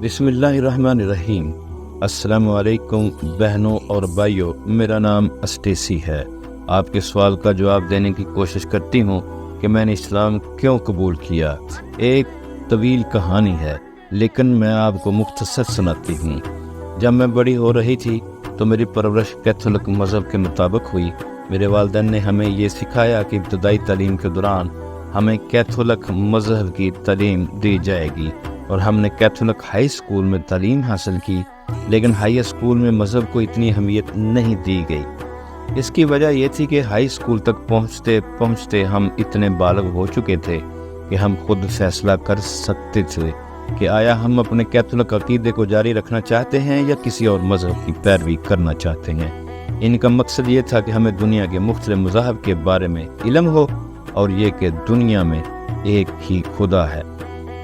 بسم اللہ الرحمن الرحیم۔ السلام علیکم بہنوں اور بھائیوں، میرا نام اسٹیسی ہے۔ آپ کے سوال کا جواب دینے کی کوشش کرتی ہوں کہ میں نے اسلام کیوں قبول کیا۔ ایک طویل کہانی ہے لیکن میں آپ کو مختصر سناتی ہوں۔ جب میں بڑی ہو رہی تھی تو میری پرورش کیتھولک مذہب کے مطابق ہوئی۔ میرے والدین نے ہمیں یہ سکھایا کہ ابتدائی تعلیم کے دوران ہمیں کیتھولک مذہب کی تعلیم دی جائے گی، اور ہم نے کیتھولک ہائی اسکول میں تعلیم حاصل کی، لیکن ہائی اسکول میں مذہب کو اتنی اہمیت نہیں دی گئی۔ اس کی وجہ یہ تھی کہ ہائی اسکول تک پہنچتے پہنچتے ہم اتنے بالغ ہو چکے تھے کہ ہم خود فیصلہ کر سکتے تھے کہ آیا ہم اپنے کیتھولک عقیدے کو جاری رکھنا چاہتے ہیں یا کسی اور مذہب کی پیروی کرنا چاہتے ہیں۔ ان کا مقصد یہ تھا کہ ہمیں دنیا کے مختلف مذاہب کے بارے میں علم ہو، اور یہ کہ دنیا میں ایک ہی خدا ہے۔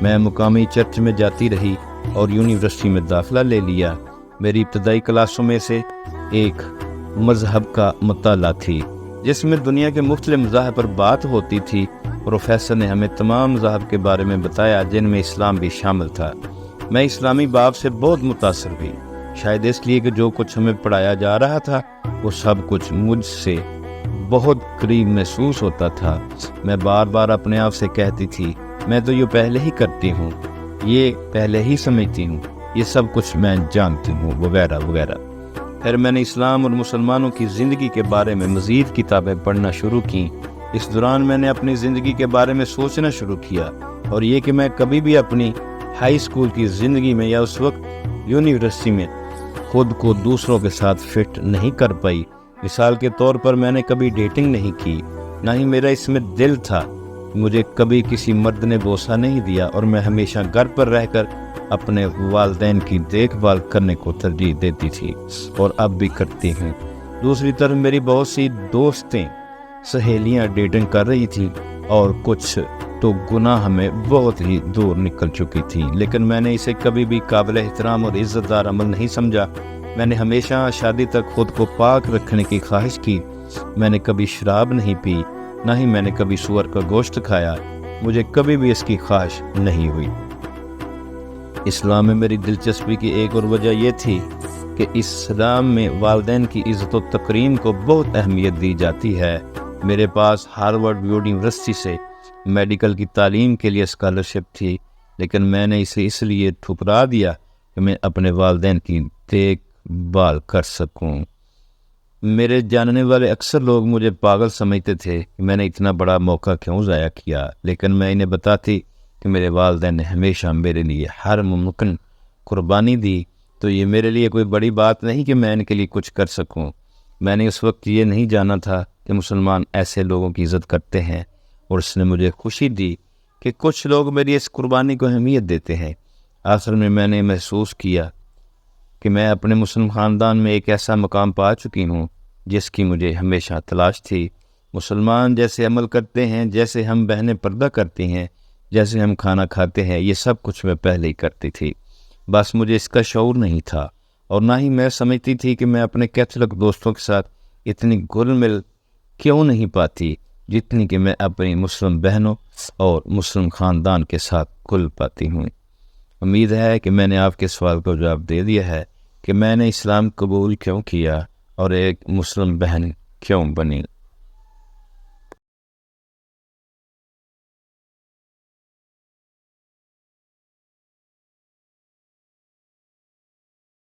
میں مقامی چرچ میں جاتی رہی اور یونیورسٹی میں داخلہ لے لیا۔ میری ابتدائی کلاسوں میں سے ایک مذہب کا مطالعہ تھی جس میں دنیا کے مختلف مذاہب پر بات ہوتی تھی۔ پروفیسر نے ہمیں تمام مذاہب کے بارے میں بتایا جن میں اسلام بھی شامل تھا۔ میں اسلامی باب سے بہت متاثر ہوئی، شاید اس لیے کہ جو کچھ ہمیں پڑھایا جا رہا تھا وہ سب کچھ مجھ سے بہت قریب محسوس ہوتا تھا۔ میں بار بار اپنے آپ سے کہتی تھی، میں تو یہ پہلے ہی کرتی ہوں، یہ پہلے ہی سمجھتی ہوں، یہ سب کچھ میں جانتی ہوں، وغیرہ وغیرہ۔ پھر میں نے اسلام اور مسلمانوں کی زندگی کے بارے میں مزید کتابیں پڑھنا شروع کیں۔ اس دوران میں نے اپنی زندگی کے بارے میں سوچنا شروع کیا، اور یہ کہ میں کبھی بھی اپنی ہائی اسکول کی زندگی میں یا اس وقت یونیورسٹی میں خود کو دوسروں کے ساتھ فٹ نہیں کر پائی۔ مثال کے طور پر میں نے کبھی ڈیٹنگ نہیں کی، نہ ہی میرا اس میں دل تھا۔ مجھے کبھی کسی مرد نے بوسہ نہیں دیا، اور میں ہمیشہ گھر پر رہ کر اپنے والدین کی دیکھ بھال کرنے کو ترجیح دیتی تھی، اور اب بھی کرتی ہوں۔ دوسری طرف میری بہت سی دوستیں، سہیلیاں ڈیٹنگ کر رہی تھیں، اور کچھ تو گناہ میں بہت ہی دور نکل چکی تھی، لیکن میں نے اسے کبھی بھی قابل احترام اور عزت دار عمل نہیں سمجھا۔ میں نے ہمیشہ شادی تک خود کو پاک رکھنے کی خواہش کی۔ میں نے کبھی شراب نہیں پی، نہ ہی میں نے کبھی سور کا گوشت کھایا۔ مجھے کبھی بھی اس کی خواہش نہیں ہوئی۔ اسلام میں میری دلچسپی کی ایک اور وجہ یہ تھی کہ اسلام میں والدین کی عزت و تکریم کو بہت اہمیت دی جاتی ہے۔ میرے پاس ہارورڈ یونیورسٹی سے میڈیکل کی تعلیم کے لیے اسکالرشپ تھی، لیکن میں نے اسے اس لیے ٹھکرا دیا کہ میں اپنے والدین کی دیکھ بھال کر سکوں۔ میرے جاننے والے اکثر لوگ مجھے پاگل سمجھتے تھے کہ میں نے اتنا بڑا موقع کیوں ضائع کیا، لیکن میں انہیں بتاتی کہ میرے والدین نے ہمیشہ میرے لیے ہر ممکن قربانی دی، تو یہ میرے لیے کوئی بڑی بات نہیں کہ میں ان کے لیے کچھ کر سکوں۔ میں نے اس وقت یہ نہیں جانا تھا کہ مسلمان ایسے لوگوں کی عزت کرتے ہیں، اور اس نے مجھے خوشی دی کہ کچھ لوگ میری اس قربانی کو اہمیت دیتے ہیں۔ آخر میں نے محسوس کیا کہ میں اپنے مسلم خاندان میں ایک ایسا مقام پا چکی ہوں جس کی مجھے ہمیشہ تلاش تھی۔ مسلمان جیسے عمل کرتے ہیں، جیسے ہم بہنیں پردہ کرتی ہیں، جیسے ہم کھانا کھاتے ہیں، یہ سب کچھ میں پہلے ہی کرتی تھی، بس مجھے اس کا شعور نہیں تھا، اور نہ ہی میں سمجھتی تھی کہ میں اپنے کیتھولک دوستوں کے ساتھ اتنی گل مل کیوں نہیں پاتی جتنی کہ میں اپنی مسلم بہنوں اور مسلم خاندان کے ساتھ گل پاتی ہوں۔ امید ہے کہ میں نے آپ کے سوال کا جواب دے دیا ہے کہ میں نے اسلام قبول کیوں کیا اور ایک مسلم بہن کیوں بنی۔